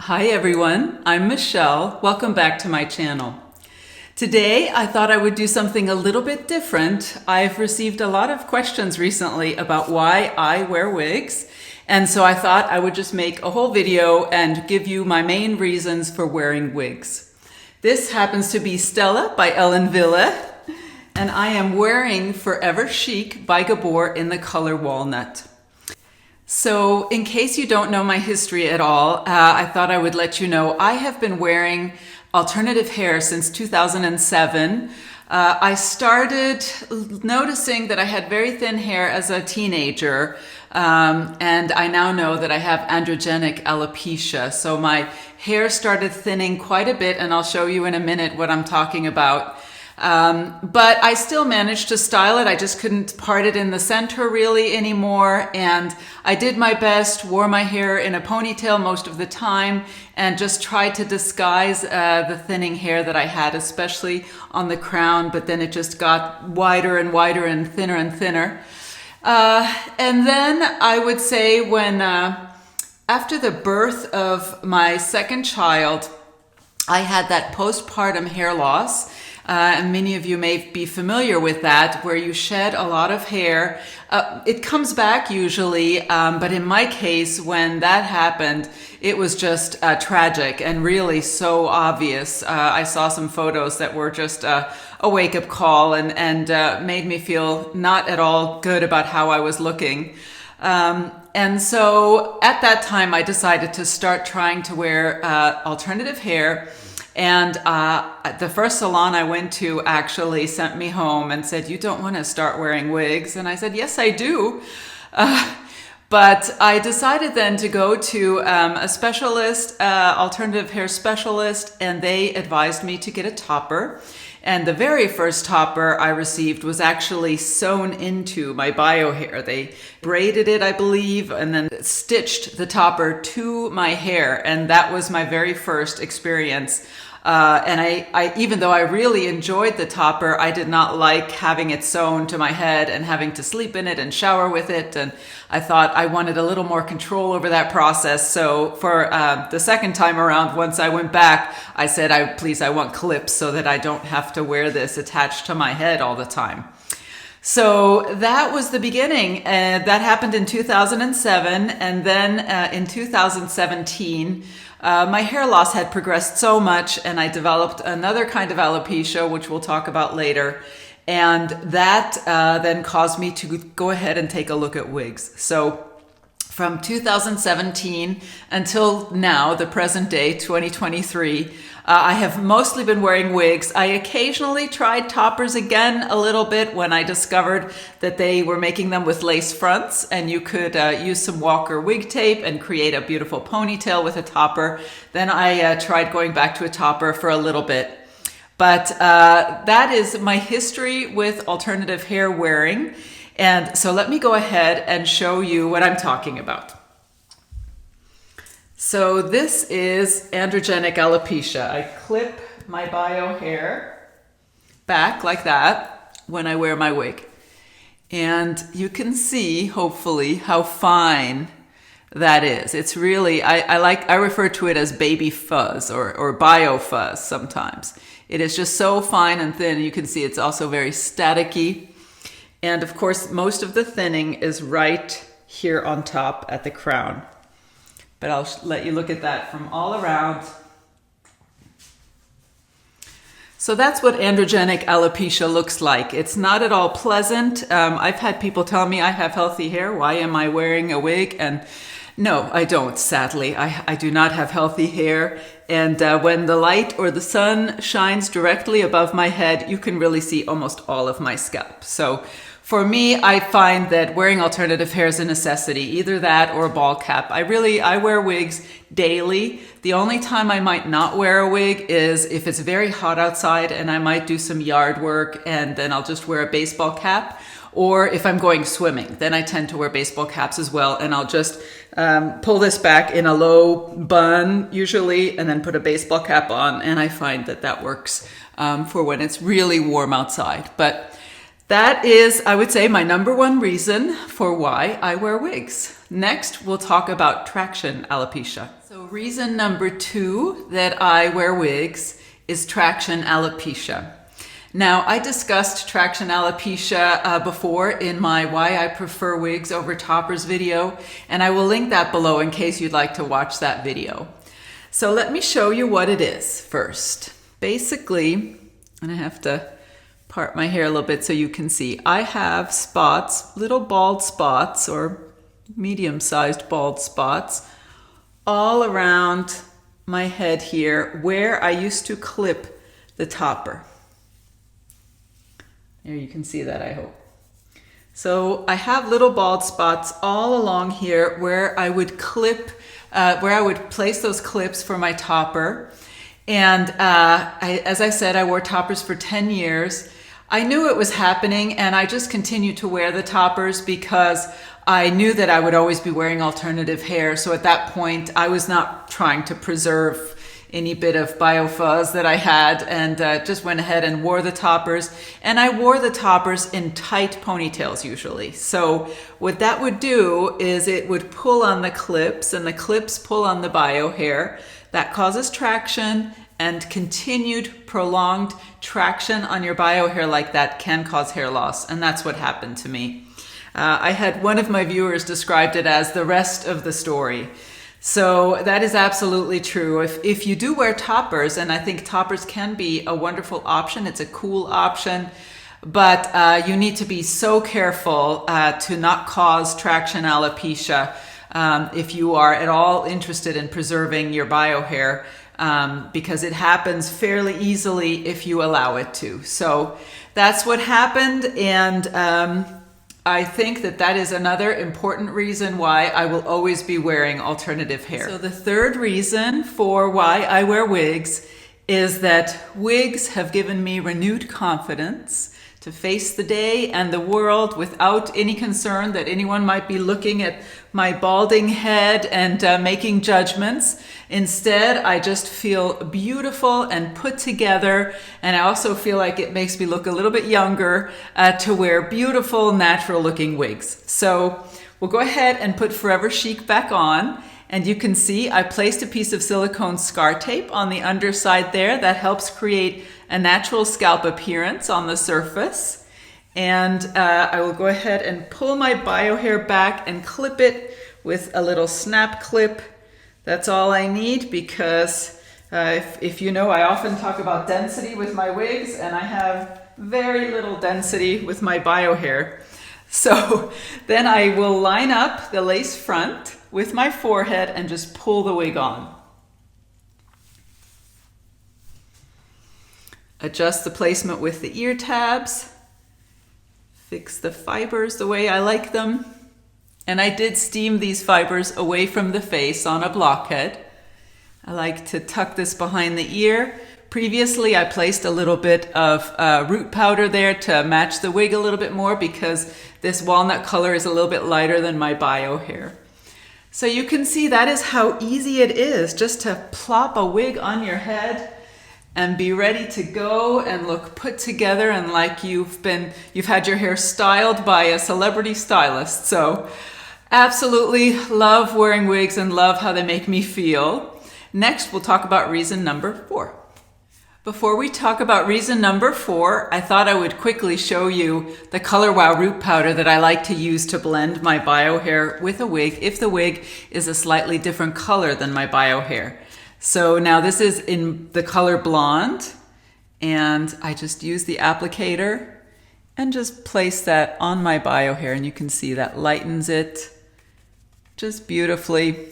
Hi everyone, I'm Michelle. Welcome back to my channel. Today I thought I would do something a little bit different. I've received a lot of questions recently about why I wear wigs, and so I thought I would just make a whole video and give you my main reasons for wearing wigs. This happens to be Stella by Ellen Wille, and I am wearing Forever Chic by Gabor in the color walnut. So in case you don't know my history at all, I thought I would let you know I have been wearing alternative hair since 2007. I started noticing that I had very thin hair as a teenager, and I now know that I have androgenic alopecia. So my hair started thinning quite a bit, and I'll show you in a minute what I'm talking about. But I still managed to style it. I just couldn't part it in the center really anymore. And I did my best, wore my hair in a ponytail most of the time, and just tried to disguise the thinning hair that I had, especially on the crown. But then it just got wider and wider and thinner. And then I would say when, after the birth of my second child, I had that postpartum hair loss. And many of you may be familiar with that, where you shed a lot of hair. It comes back usually, but in my case, when that happened, it was just tragic and really so obvious. I saw some photos that were just a wake-up call and made me feel not at all good about how I was looking. And so at that time, I decided to start trying to wear alternative hair. And the first salon I went to actually sent me home and said, "You don't want to start wearing wigs?" And I said, "Yes, I do." But I decided then to go to a specialist, alternative hair specialist, and they advised me to get a topper. And the very first topper I received was actually sewn into my bio hair. They braided it, I believe, and then stitched the topper to my hair. And that was my very first experience. And I, even though I really enjoyed the topper, I did not like having it sewn to my head and having to sleep in it and shower with it. And I thought I wanted a little more control over that process. So for the second time around, once I went back, I said, I want clips so that I don't have to wear this attached to my head all the time. So that was the beginning. That happened in 2007. And then in 2017, my hair loss had progressed so much, and I developed another kind of alopecia, which we'll talk about later. And that then caused me to go ahead and take a look at wigs. So from 2017 until now, the present day, 2023, I have mostly been wearing wigs. I occasionally tried toppers again a little bit when I discovered that they were making them with lace fronts, and you could use some Walker wig tape and create a beautiful ponytail with a topper. Then I tried going back to a topper for a little bit. But that is my history with alternative hair wearing. And so let me go ahead and show you what I'm talking about. So this is androgenic alopecia. I clip my bio hair back like that when I wear my wig. And you can see, hopefully, how fine that is. It's really, I refer to it as baby fuzz or bio fuzz sometimes. It is just so fine and thin. You can see it's also very staticky. And of course, most of the thinning is right here on top at the crown. But I'll let you look at that from all around. So that's what androgenic alopecia looks like. It's not at all pleasant. I've had people tell me I have healthy hair. Why am I wearing a wig? And no, I don't, sadly. I do not have healthy hair. And when the light or the sun shines directly above my head, you can really see almost all of my scalp. So for me, I find that wearing alternative hair is a necessity, either that or a ball cap. I wear wigs daily. The only time I might not wear a wig is if it's very hot outside and I might do some yard work, and then I'll just wear a baseball cap. Or if I'm going swimming, then I tend to wear baseball caps as well. And I'll just pull this back in a low bun usually, and then put a baseball cap on. And I find that that works for when it's really warm outside. But that is, I would say, my number one reason for why I wear wigs. Next, we'll talk about traction alopecia. So So reason number 2 that I wear wigs is traction alopecia. Now, I discussed traction alopecia before in my Why I Prefer Wigs Over Toppers video, and I will link that below in case you'd like to watch that video. So let me show you what it is first. Basically, and I have to part my hair a little bit so you can see, I have spots, little bald spots or medium-sized bald spots all around my head here where I used to clip the topper. There you can see that, I hope. So I have little bald spots all along here where I would clip, where I would place those clips for my topper. And as I said, I wore toppers for 10 years. I knew it was happening and I just continued to wear the toppers because I knew that I would always be wearing alternative hair. So at that point, I was not trying to preserve any bit of biofuzz that I had, and just went ahead and wore the toppers. And I wore the toppers in tight ponytails usually. So what that would do is it would pull on the clips, and the clips pull on the bio hair. That causes traction, and continued prolonged traction on your bio hair like that can cause hair loss. And that's what happened to me. I had one of my viewers described it as the rest of the story. So that is absolutely true. If you do wear toppers, and I think toppers can be a wonderful option, it's a cool option, but you need to be so careful to not cause traction alopecia if you are at all interested in preserving your bio hair, because it happens fairly easily if you allow it to. So that's what happened, and I think that that is another important reason why I will always be wearing alternative hair. So the third reason for why I wear wigs is that wigs have given me renewed confidence to face the day and the world without any concern that anyone might be looking at my balding head and making judgments. Instead, I just feel beautiful and put together, and I also feel like it makes me look a little bit younger to wear beautiful, natural-looking wigs. So we'll go ahead and put Forever Chic back on, and you can see I placed a piece of silicone scar tape on the underside there. That helps create a natural scalp appearance on the surface. And I will go ahead and pull my bio hair back and clip it with a little snap clip. That's all I need because if you know, I often talk about density with my wigs, and I have very little density with my bio hair. So then I will line up the lace front with my forehead and just pull the wig on. Adjust the placement with the ear tabs. Fix the fibers the way I like them. And I did steam these fibers away from the face on a blockhead. I like to tuck this behind the ear. Previously, I placed a little bit of root powder there to match the wig a little bit more because this walnut color is a little bit lighter than my bio hair. So you can see that is how easy it is just to plop a wig on your head and be ready to go and look put together and like you've had your hair styled by a celebrity stylist. So absolutely love wearing wigs and love how they make me feel. Next, we'll talk about reason number 4. Before we talk about reason number 4, I thought I would quickly show you the Color Wow root powder that I like to use to blend my bio hair with a wig if the wig is a slightly different color than my bio hair. So now this is in the color blonde, and I just use the applicator and just place that on my bio hair, and you can see that lightens it just beautifully.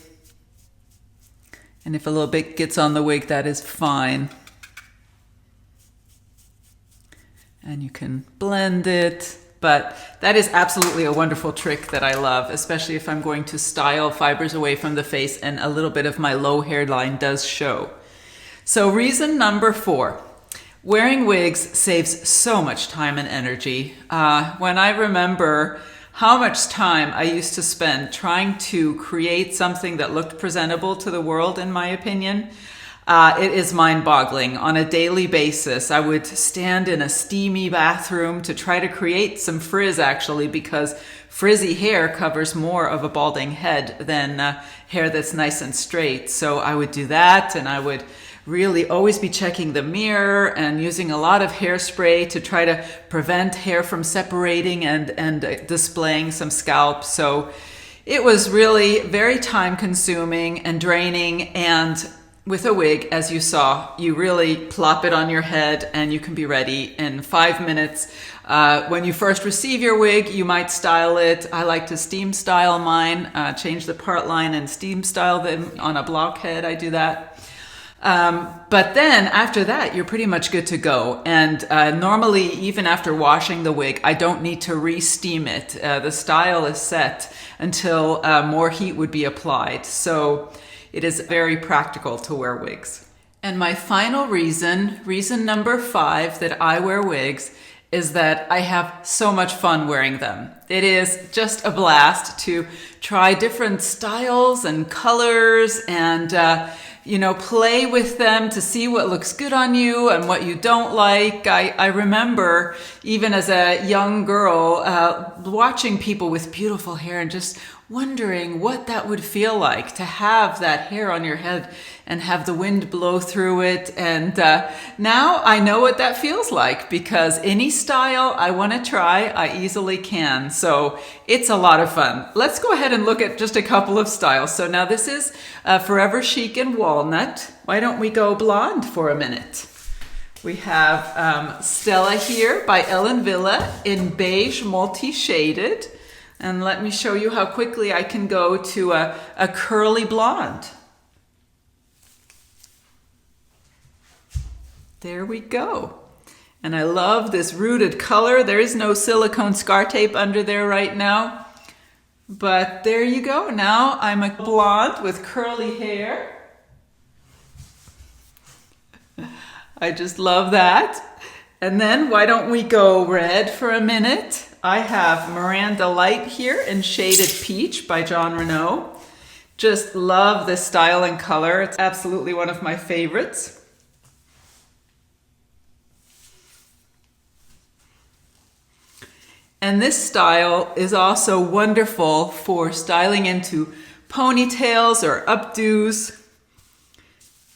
And if a little bit gets on the wig, that is fine. And you can blend it, but that is absolutely a wonderful trick that I love, especially if I'm going to style fibers away from the face and a little bit of my low hairline does show. So reason number 4, wearing wigs saves so much time and energy. When I remember how much time I used to spend trying to create something that looked presentable to the world, in my opinion, It is mind-boggling. On a daily basis, I would stand in a steamy bathroom to try to create some frizz, actually, because frizzy hair covers more of a balding head than hair that's nice and straight. So I would do that, and I would really always be checking the mirror and using a lot of hairspray to try to prevent hair from separating and displaying some scalp. So it was really very time consuming and draining. And with a wig, as you saw, you really plop it on your head and you can be ready in 5 minutes. When you first receive your wig, you might style it. I like to steam style mine, change the part line and steam style them on a blockhead. I do that. But then after that, you're pretty much good to go. And normally, even after washing the wig, I don't need to re-steam it. The style is set until more heat would be applied. So it is very practical to wear wigs. And my final reason number 5 that I wear wigs is that I have so much fun wearing them. It is just a blast to try different styles and colors and play with them to see what looks good on you and what you don't like. I remember even as a young girl watching people with beautiful hair and just wondering what that would feel like to have that hair on your head and have the wind blow through it. And now I know what that feels like, because any style I want to try, I easily can. So it's a lot of fun. Let's go ahead and look at just a couple of styles. So now this is Forever Chic in Walnut. Why don't we go blonde for a minute? We have Stella here by Ellen Wille in beige multi-shaded. And let me show you how quickly I can go to a curly blonde. There we go. And I love this rooted color. There is no silicone scar tape under there right now. But there you go. Now I'm a blonde with curly hair. I just love that. And then why don't we go red for a minute? I have Miranda Lite here in Shaded Peach by Jon Renau. Just love this style and color. It's absolutely one of my favorites. And this style is also wonderful for styling into ponytails or updos.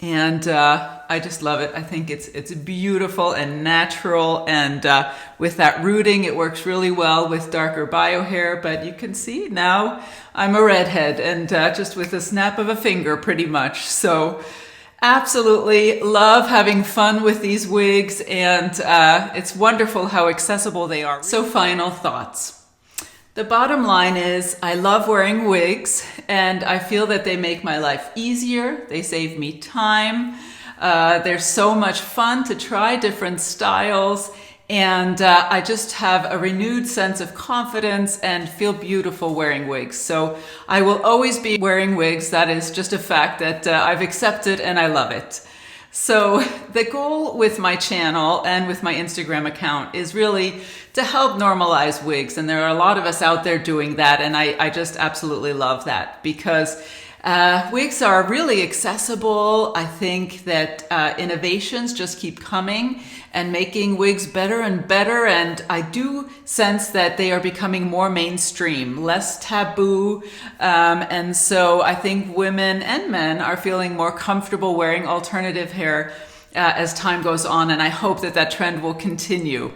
And I just love it. I think it's beautiful and natural, and with that rooting, it works really well with darker bio hair. But you can see now I'm a redhead, and just with a snap of a finger, pretty much. So absolutely love having fun with these wigs, and it's wonderful how accessible they are. So final thoughts. The bottom line is I love wearing wigs, and I feel that they make my life easier. They save me time. They're so much fun to try different styles, and I just have a renewed sense of confidence and feel beautiful wearing wigs. So I will always be wearing wigs. That is just a fact that I've accepted, and I love it. So the goal with my channel and with my Instagram account is really to help normalize wigs. And there are a lot of us out there doing that. And I just absolutely love that, because wigs are really accessible. I think that innovations just keep coming and making wigs better and better. And I do sense that they are becoming more mainstream, less taboo. And so I think women and men are feeling more comfortable wearing alternative hair as time goes on. And I hope that that trend will continue.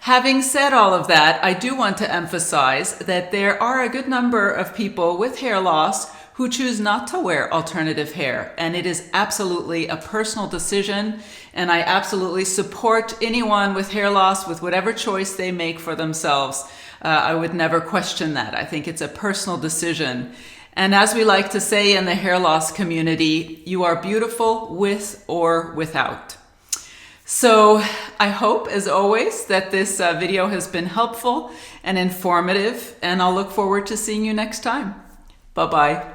Having said all of that, I do want to emphasize that there are a good number of people with hair loss who choose not to wear alternative hair. And it is absolutely a personal decision. And I absolutely support anyone with hair loss with whatever choice they make for themselves. I would never question that. I think it's a personal decision. And as we like to say in the hair loss community, you are beautiful with or without. So I hope, as always, that this video has been helpful and informative, and I'll look forward to seeing you next time. Bye-bye.